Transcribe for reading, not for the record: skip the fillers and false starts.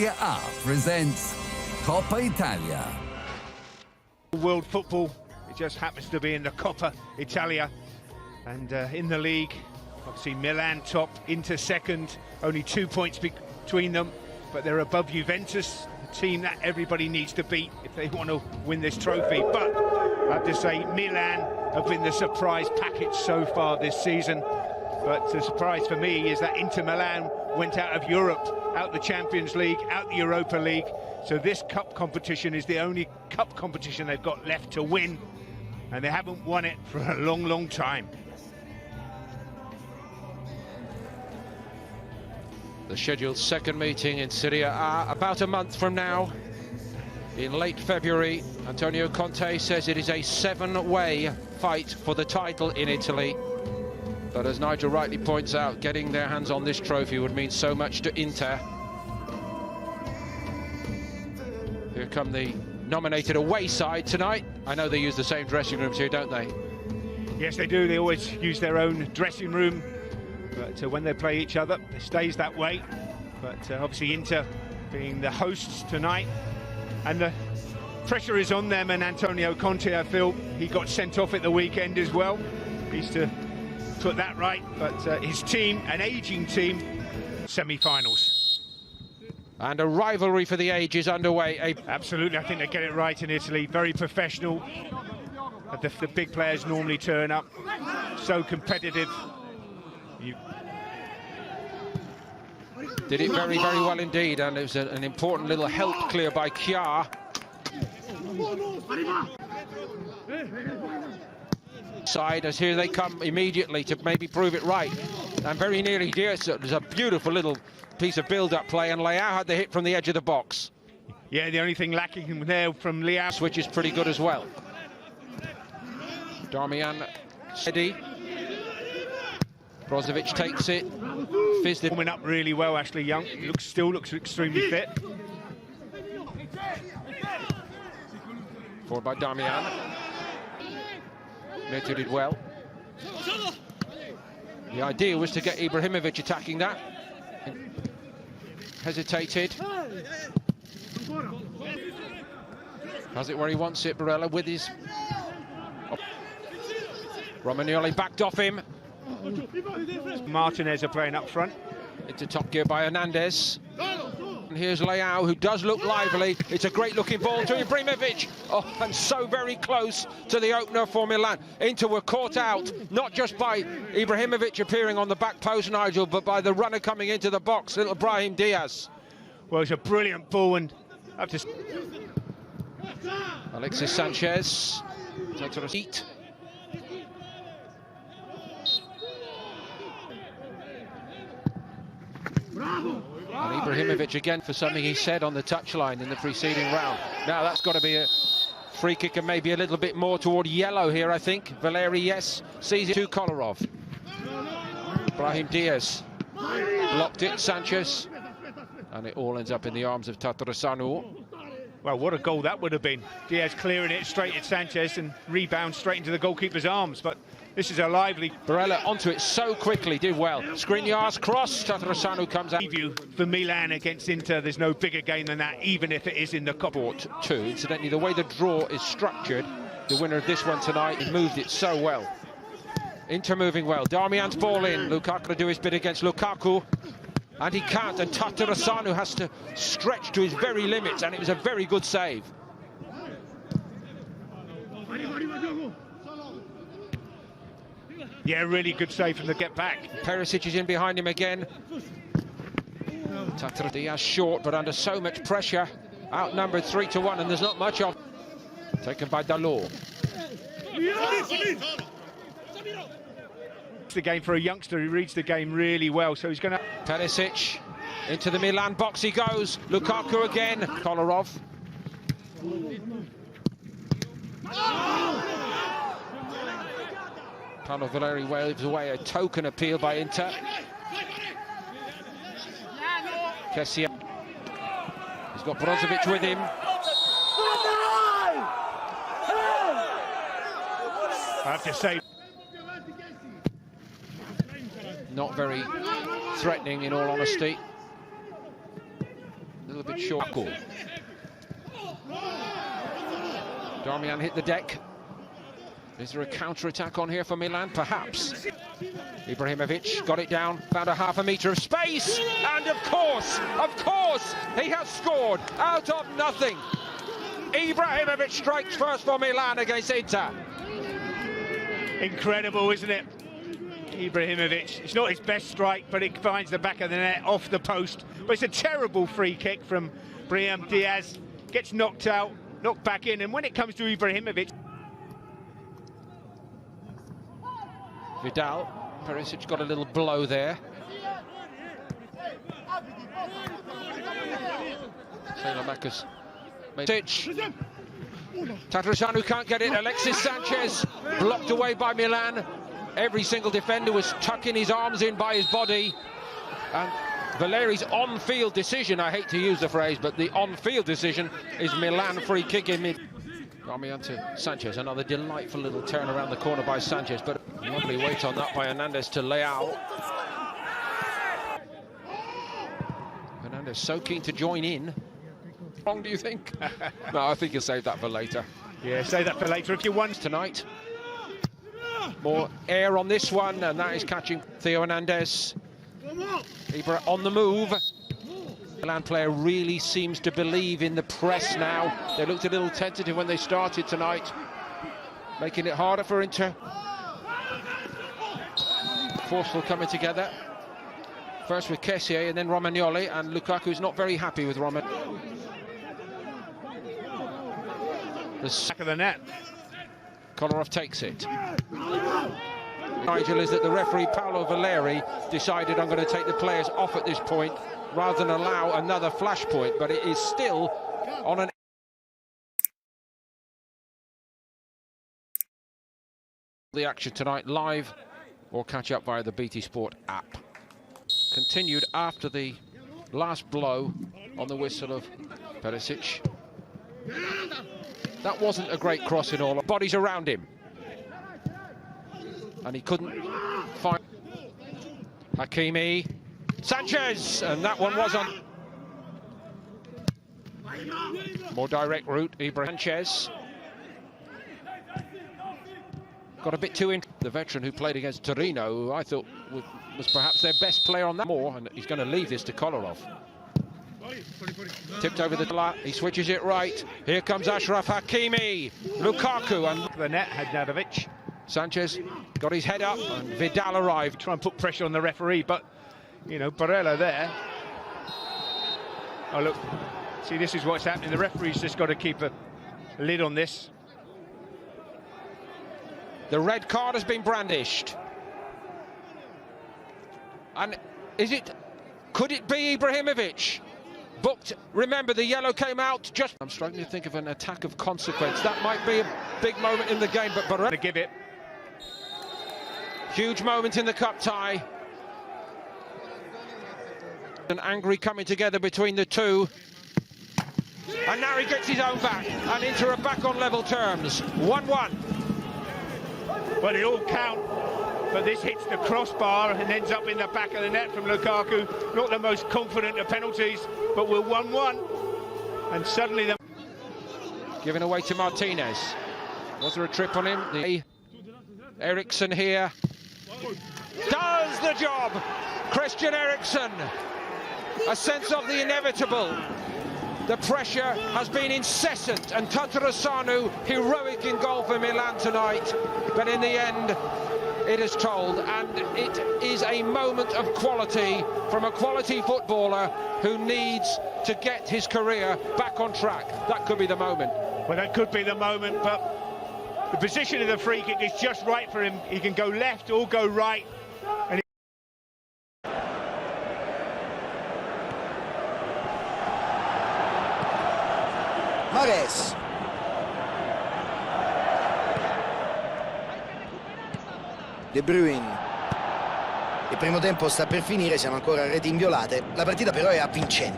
Serie A presents Coppa Italia. World football, it just happens to be in the Coppa Italia, and in the league, obviously Milan top, Inter second, only 2 points between them, but they're above Juventus, a team that everybody needs to beat if they want to win this trophy. But I have to say, Milan have been the surprise package so far this season. But the surprise for me is that Inter Milan went out of Europe, out the Champions League, out the Europa League. So this cup competition is the only cup competition they've got left to win. And they haven't won it for a long, long time. The scheduled second meeting in Serie A about a month from now. In late February, Antonio Conte says it is a seven-way fight for the title in Italy. But as Nigel rightly points out, getting their hands on this trophy would mean so much to Inter. Here come the nominated away side tonight. I know they use the same dressing rooms here, don't they? Yes, they do. They always use their own dressing room. But when they play each other, it stays that way. But obviously Inter being the hosts tonight. And the pressure is on them, and Antonio Conte, I feel, he got sent off at the weekend as well. He's to put that right, but his team, an ageing team, semi-finals. And a rivalry for the ages underway. Absolutely, I think they get it right in Italy. Very professional. The big players normally turn up. So competitive. Did it very, very well indeed, and it was an important little help clear by Chiar. Side as here they come immediately to maybe prove it right, and very nearly here. So there's a beautiful little piece of build-up play, and Leao had the hit from the edge of the box. Yeah, the only thing lacking there from Leao, which is pretty good as well. Darmian steady. Brozovic takes it. Fizzed coming up really well. Ashley Young still looks extremely fit. Forward by Darmian. Neto did well. The idea was to get Ibrahimovic attacking that. Hesitated. Has it where he wants it, Barella with his... Oh. Romagnoli backed off him. Martinez are playing up front. Into top gear by Hernandez. And here's Leao, who does look lively. It's a great looking ball to Ibrahimovic. Oh, and so very close to the opener for Milan. Inter were caught out, not just by Ibrahimovic appearing on the back post, Nigel, but by the runner coming into the box, little Brahim Diaz. Well, it's a brilliant ball, and I've just... Alexis Sanchez. Heat. And Ibrahimovic again for something he said on the touchline in the preceding round. Now that's got to be a free kick, and maybe a little bit more toward yellow here, I think. Valeri, yes, sees it to Kolarov. Brahim Diaz blocked it, Sanchez, and it all ends up in the arms of Tatarusanu. Well, what a goal that would have been. Diaz clearing it straight at Sanchez and rebound straight into the goalkeeper's arms, but this is a lively... Barella onto it so quickly, did well. Skriniar's cross, Tatarusanu comes out. For Milan against Inter, there's no bigger game than that, even if it is in the Coppa. Two, incidentally, the way the draw is structured, the winner of this one tonight, he moved it so well. Inter moving well. Darmian's ball in. Lukaku to do his bit against Lukaku. And he can't, and Tatarusanu has to stretch to his very limits, and it was a very good save. Yeah, really good save from the get-back. Perisic is in behind him again. Diaz short, but under so much pressure. Outnumbered 3-1, and there's not much of. Taken by Dalot. The game for a youngster who reads the game really well, so he's going to... Perisic into the Milan box he goes. Lukaku again. Kolarov. Paolo Valeri waves away a token appeal by Inter. Kessia. He's got Brozovic with him. I have to say... Not very threatening, in all honesty. little bit short. Goal. Darmian hit the deck. Is there a counter-attack on here for Milan? Perhaps. Ibrahimovic got it down, found a half a metre of space, and of course, he has scored out of nothing. Ibrahimovic strikes first for Milan against Inter. Incredible, isn't it? Ibrahimovic, it's not his best strike, but it finds the back of the net off the post. But it's a terrible free kick from Brahim Diaz. Gets knocked out, knocked back in, and when it comes to Ibrahimovic... Vidal, Perisic got a little blow there. Marcus. Tatarusanu can't get it. Alexis Sanchez blocked away by Milan. Every single defender was tucking his arms in by his body. And Valeri's on-field decision, I hate to use the phrase, but the on-field decision is Milan free kick in mid. Darmian to Sanchez, another delightful little turn around the corner by Sanchez, but lovely weight on that by Hernandez to Leao. Hernandez so keen to join in. Wrong, do you think? No, I think he'll save that for later. Yeah, save that for later if you want. Tonight. More air on this one, and that is catching Theo Hernandez. Ibra on the move. Milan player really seems to believe in the press now. They looked a little tentative when they started tonight, making it harder for Inter. Forceful coming together. First with Kessié and then Romagnoli, and Lukaku's not very happy with Roman. The Back of the net. Kolarov takes it. Nigel, is that the referee Paolo Valeri decided I'm going to take the players off at this point rather than allow another flash point, but it is still on an... The action tonight live or catch up via the BT Sport app. Continued after the last blow on the whistle of Perisic. That wasn't a great cross in all. Bodies around him. And he couldn't find Hakimi. Sanchez! And that one was on. More direct route, Ibrahim Sanchez. Got a bit too in. The veteran who played against Torino, who I thought was perhaps their best player on that more, and he's going to leave this to Kolarov. Tipped over the line, he switches it right. Here comes Achraf Hakimi. Lukaku and The net had Nadovic. Sanchez got his head up and Vidal arrived. Try and put pressure on the referee, but, you know, Barella there. Oh, look. See, this is what's happening. The referee's just got to keep a lid on this. The red card has been brandished. And could it be Ibrahimovic? Booked. Remember, the yellow came out just... I'm struggling to think of an attack of consequence. That might be a big moment in the game, but Barella... To give it. Huge moment in the cup tie. An angry coming together between the two. And now he gets his own back. And Inter are back on level terms. 1-1. Well, they all count. But this hits the crossbar and ends up in the back of the net from Lukaku. Not the most confident of penalties, but we're 1-1. And suddenly the... Given away to Martinez. Was there a trip on him? Eriksen here. Does the job! Christian Eriksen. A sense of the inevitable. The pressure has been incessant, and Tatarusanu heroic in goal for Milan tonight. But in the end, it is told, and it is a moment of quality from a quality footballer who needs to get his career back on track. That could be the moment. Well, that could be the moment, but the position of the free kick is just right for him. He can go left or go right. And Mares. De Bruyne. Il primo tempo sta per finire, siamo ancora a reti inviolate. La partita però è avvincente.